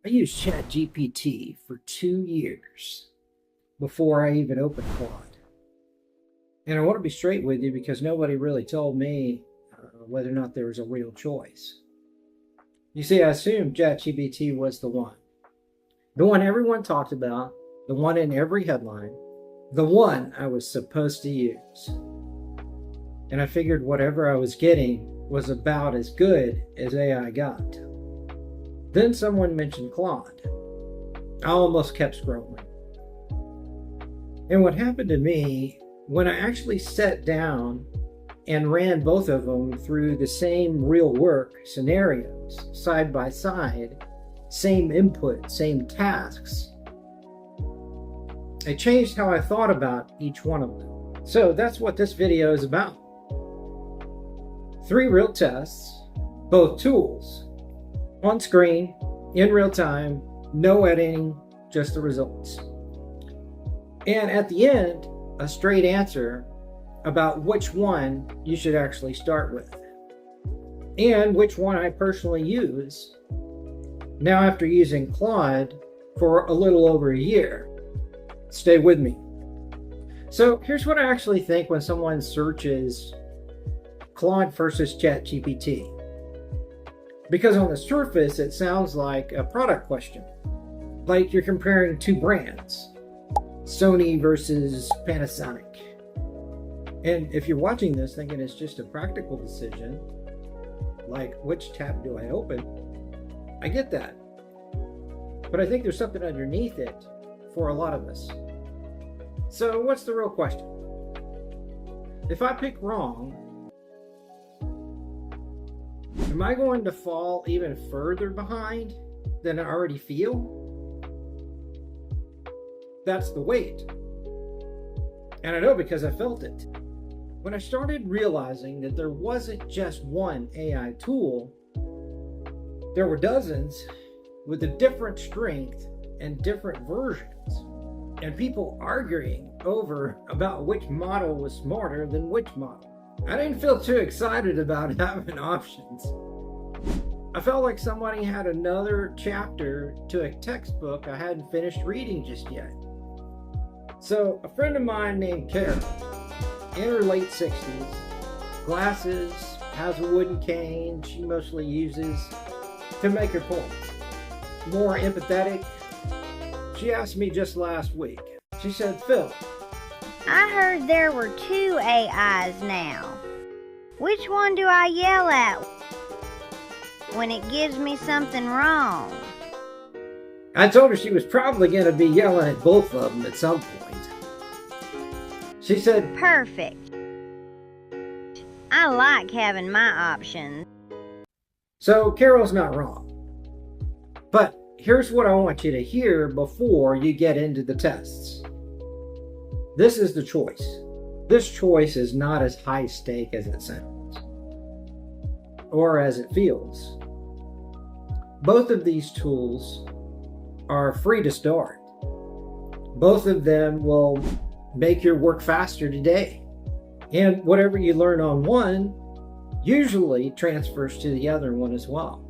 I used ChatGPT for 2 years before I even opened Claude. And I want to be straight with you because nobody really told me whether or not there was a real choice. You see, I assumed ChatGPT was the one everyone talked about, the one in every headline, the one I was supposed to use. And I figured whatever I was getting was about as good as AI got. Then someone mentioned Claude. I almost kept scrolling. And what happened to me when I actually sat down and ran both of them through the same real work scenarios, side by side, same input, same tasks, it changed how I thought about each one of them. So that's what this video is about. 3 real tests, both tools, on screen, in real time, no editing, just the results. And at the end, a straight answer about which one you should actually start with, and which one I personally use now after using Claude for a little over a year. Stay with me. So here's what I actually think when someone searches Claude versus ChatGPT. Because on the surface, it sounds like a product question. Like you're comparing 2 brands, Sony versus Panasonic. And if you're watching this thinking it's just a practical decision, like which tab do I open? I get that. But I think there's something underneath it for a lot of us. So what's the real question? If I pick wrong, am I going to fall even further behind than I already feel? That's the weight. And I know because I felt it. When I started realizing that there wasn't just one AI tool, there were dozens with a different strength and different versions, and people arguing over about which model was smarter than which model. I didn't feel too excited about having options. I felt like somebody had another chapter to a textbook I hadn't finished reading just yet. So a friend of mine named Carol, in her late 60s, glasses, has a wooden cane she mostly uses to make her point. More empathetic, she asked me just last week. She said, "Phil, I heard there were 2 AIs now. Which one do I yell at when it gives me something wrong?" I told her she was probably going to be yelling at both of them at some point. She said, "Perfect. I like having my options." So Carol's not wrong. But here's what I want you to hear before you get into the tests. This is the choice. This choice is not as high stake as it sounds, or as it feels. Both of these tools are free to start. Both of them will make your work faster today. And whatever you learn on one usually transfers to the other one as well.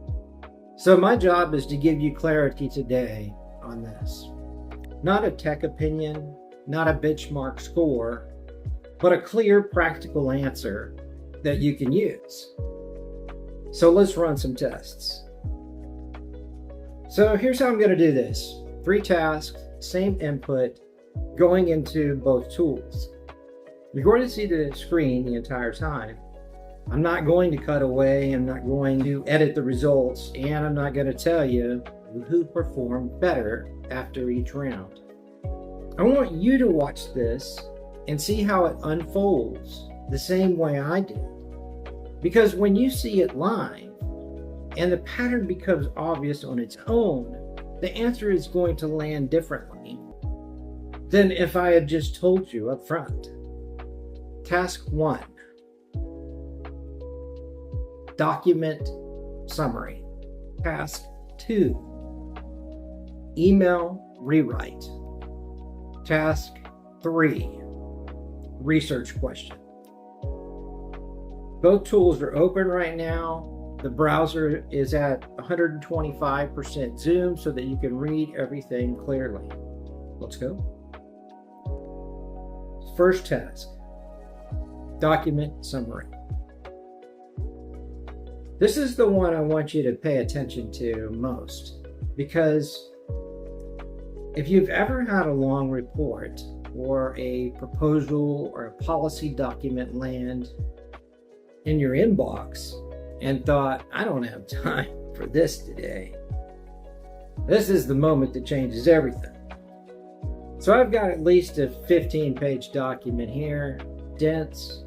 So my job is to give you clarity today on this. Not a tech opinion, not a benchmark score, but a clear, practical answer that you can use. So let's run some tests. So here's how I'm going to do this. 3 tasks, same input, going into both tools. You're going to see the screen the entire time. I'm not going to cut away, I'm not going to edit the results, and I'm not going to tell you who performed better after each round. I want you to watch this and see how it unfolds the same way I did. Because when you see it live and the pattern becomes obvious on its own, the answer is going to land differently than if I had just told you up front. Task 1. Document summary. Task 2. Email rewrite. Task 3. Research question. Both tools are open right now. The browser is at 125% zoom so that you can read everything clearly. Let's go. First task, document summary. This is the one I want you to pay attention to most, because if you've ever had a long report or a proposal or a policy document land in your inbox and thought, I don't have time for this today, this is the moment that changes everything. So I've got at least a 15-page document here, dense,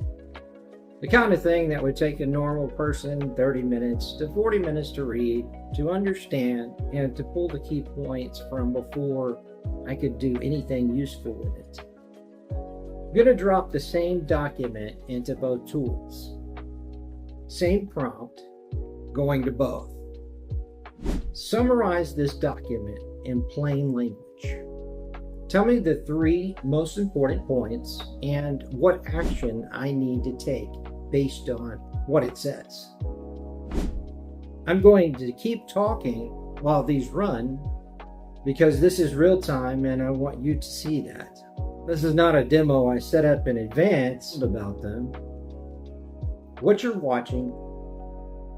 the kind of thing that would take a normal person 30 minutes to 40 minutes to read, to understand, and to pull the key points from before I could do anything useful with it. I'm going to drop the same document into both tools. Same prompt, going to both. Summarize this document in plain language. Tell me the 3 most important points and what action I need to take based on what it says. I'm going to keep talking while these run because this is real time and I want you to see that. This is not a demo I set up in advance about them. What you're watching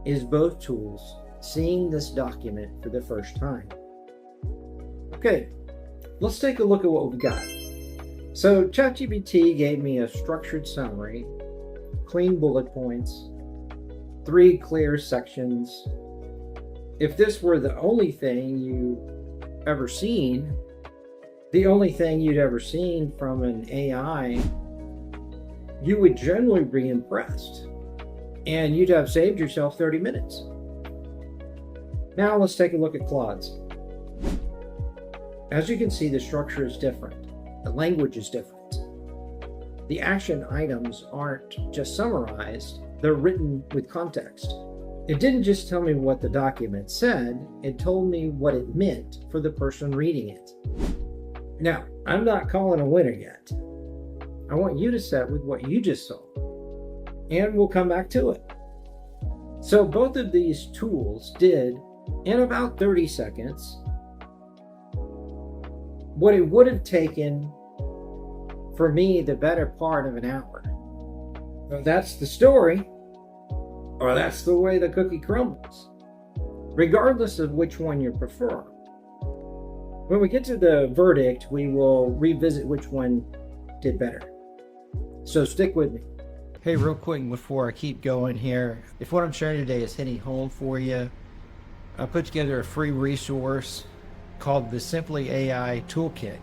is both tools seeing this document for the first time. Okay. Let's take a look at what we've got. So ChatGPT gave me a structured summary, clean bullet points, 3 clear sections. If this were the only thing you've ever seen, the only thing you'd ever seen from an AI, you would generally be impressed and you'd have saved yourself 30 minutes. Now let's take a look at Claude's. As you can see, the structure is different. The language is different. The action items aren't just summarized, they're written with context. It didn't just tell me what the document said, it told me what it meant for the person reading it. Now, I'm not calling a winner yet. I want you to set with what you just saw, and we'll come back to it. So both of these tools did, in about 30 seconds, what it would have taken for me the better part of an hour. So that's the story, or that's the way the cookie crumbles, regardless of which one you prefer. When we get to the verdict, we will revisit which one did better. So stick with me. Hey, real quick before I keep going here, if what I'm sharing today is hitting home for you, I put together a free resource called the Simply AI Toolkit.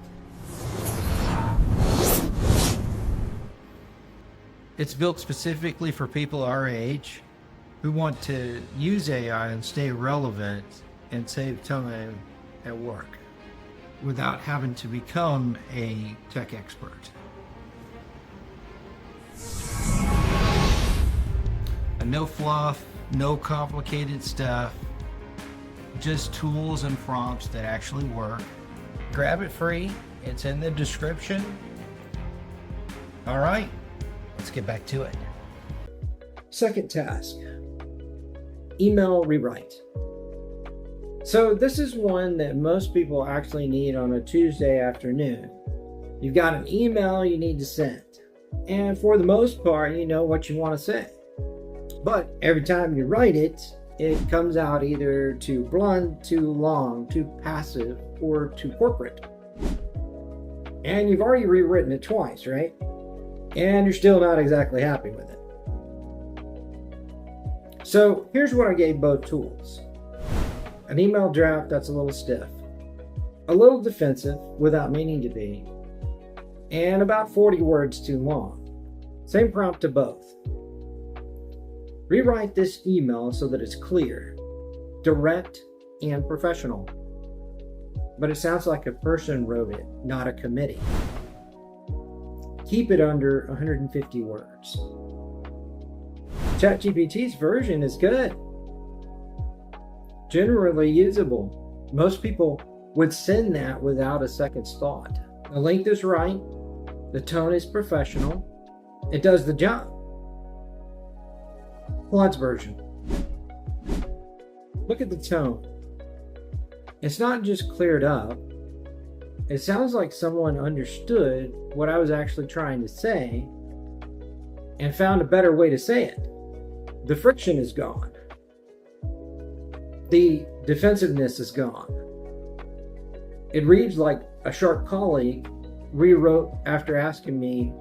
It's built specifically for people our age who want to use AI and stay relevant and save time at work without having to become a tech expert. No fluff, no complicated stuff, just tools and prompts that actually work. Grab it free, it's in the description. All right, let's get back to it. Second task, email rewrite. So this is one that most people actually need on a Tuesday afternoon. You've got an email you need to send, and for the most part, you know what you want to say. But every time you write it, it comes out either too blunt, too long, too passive, or too corporate. And you've already rewritten it twice, right? And you're still not exactly happy with it. So here's what I gave both tools. An email draft that's a little stiff, a little defensive without meaning to be, and about 40 words too long. Same prompt to both. Rewrite this email so that it's clear, direct, and professional. But it sounds like a person wrote it, not a committee. Keep it under 150 words. ChatGPT's version is good. Generally usable. Most people would send that without a second's thought. The length is right. The tone is professional. It does the job. Claude's version. Look at the tone. It's not just cleared up. It sounds like someone understood what I was actually trying to say and found a better way to say it. The friction is gone. The defensiveness is gone. It reads like a sharp colleague rewrote after asking me,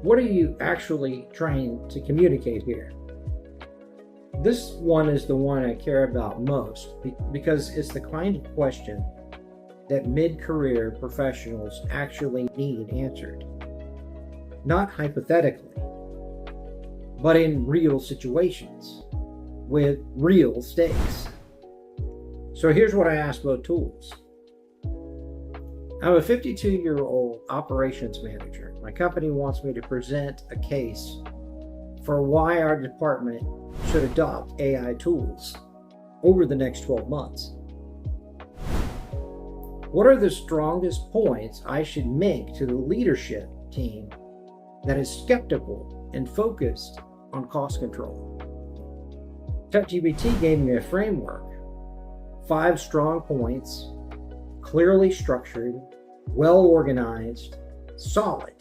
"What are you actually trying to communicate here?" This one is the one I care about most because it's the kind of question that mid-career professionals actually need answered. Not hypothetically, but in real situations with real stakes. So here's what I asked both tools. I'm a 52-year-old operations manager. My company wants me to present a case for why our department should adopt AI tools over the next 12 months. What are the strongest points I should make to the leadership team that is skeptical and focused on cost control? ChatGPT gave me a framework, 5 strong points, clearly structured, well organized, solid.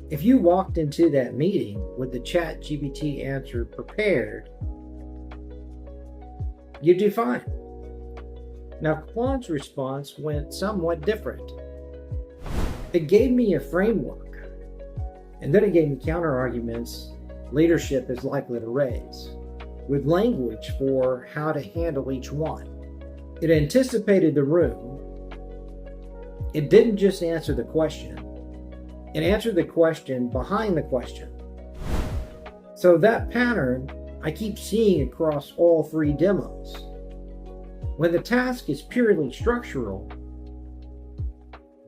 If you walked into that meeting with the ChatGPT answer prepared, you'd do fine. Now, Claude's response went somewhat different. It gave me a framework, and then it gave me counter arguments leadership is likely to raise, with language for how to handle each one. It anticipated the room. It didn't just answer the question. It answered the question behind the question. So that pattern I keep seeing across all 3 demos. When the task is purely structural,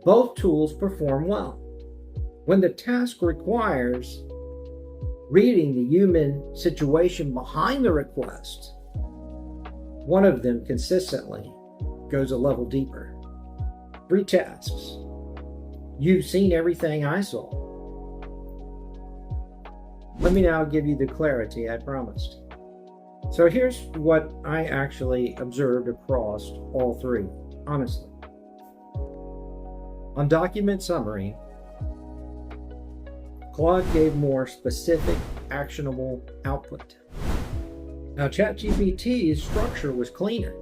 both tools perform well. When the task requires reading the human situation behind the request, one of them consistently goes a level deeper. 3 tasks. You've seen everything I saw. Let me now give you the clarity I promised. So here's what I actually observed across all 3, honestly. On document summary, Claude gave more specific, actionable output. Now, ChatGPT's structure was cleaner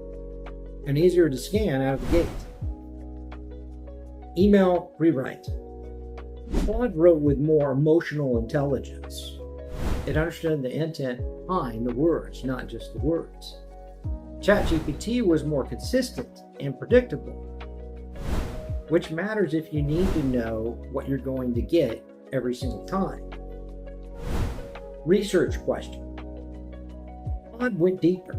and easier to scan out of the gate. Email rewrite. Claude wrote with more emotional intelligence. It understood the intent behind the words, not just the words. ChatGPT was more consistent and predictable, which matters if you need to know what you're going to get every single time. Research question. Claude went deeper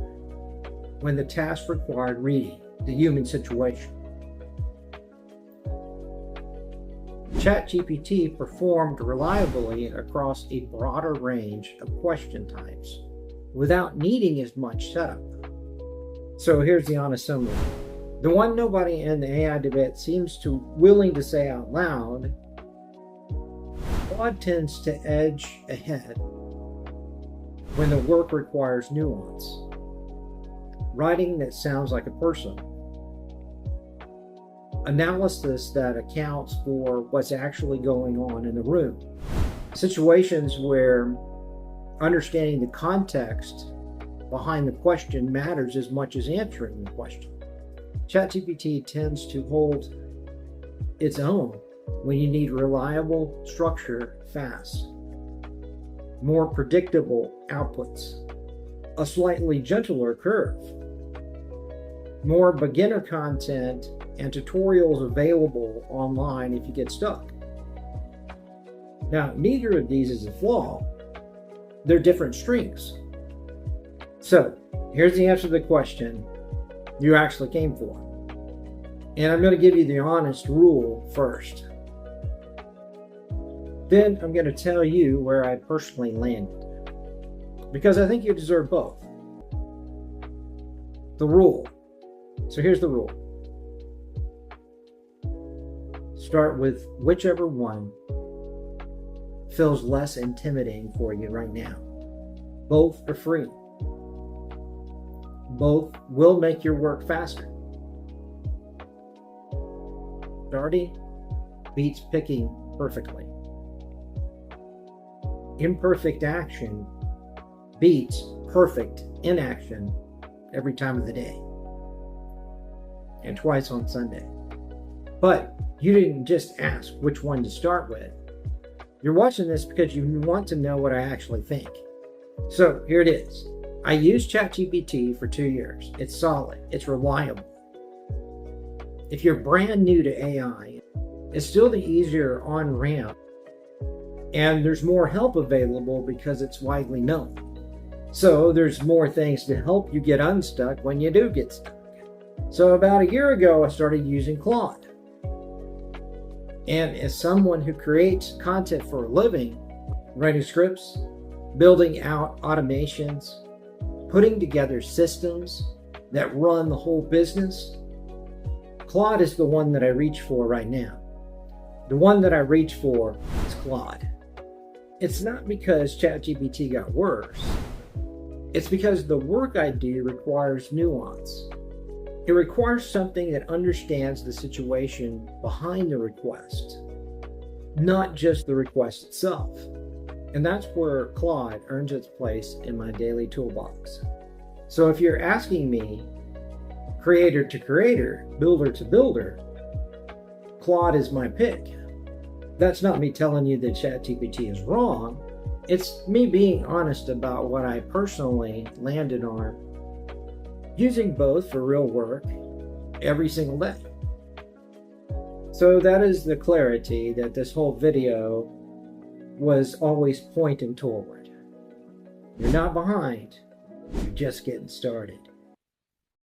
when the task required reading the human situation. ChatGPT performed reliably across a broader range of question types without needing as much setup. So here's the honest summary. The one nobody in the AI debate seems to willing to say out loud, Claude tends to edge ahead when the work requires nuance. Writing that sounds like a person. Analysis that accounts for what's actually going on in the room. Situations where understanding the context behind the question matters as much as answering the question. ChatGPT tends to hold its own when you need reliable structure fast. More predictable outputs. A slightly gentler curve. More beginner content and tutorials available online if you get stuck. Now, neither of these is a flaw. They're different strengths. So, here's the answer to the question you actually came for. And I'm going to give you the honest rule first. Then I'm going to tell you where I personally landed, because I think you deserve both. The rule. So here's the rule. Start with whichever one feels less intimidating for you right now. Both are free. Both will make your work faster. Starting beats picking perfectly. Imperfect action beats perfect inaction every time of the day. And twice on Sunday. But you didn't just ask which one to start with. You're watching this because you want to know what I actually think. So here it is. I used ChatGPT for 2 years. It's solid. It's reliable. If you're brand new to AI, it's still the easier on-ramp. And there's more help available because it's widely known. So there's more things to help you get unstuck when you do get stuck. So about a year ago, I started using Claude. And as someone who creates content for a living, writing scripts, building out automations, putting together systems that run the whole business, Claude is the one that I reach for right now. The one that I reach for is Claude. It's not because ChatGPT got worse. It's because the work I do requires nuance. It requires something that understands the situation behind the request, not just the request itself. And that's where Claude earns its place in my daily toolbox. So if you're asking me, creator to creator, builder to builder, Claude is my pick. That's not me telling you that ChatGPT is wrong. It's me being honest about what I personally landed on, using both for real work every single day. So that is the clarity that this whole video was always pointing toward. You're not behind, you're just getting started.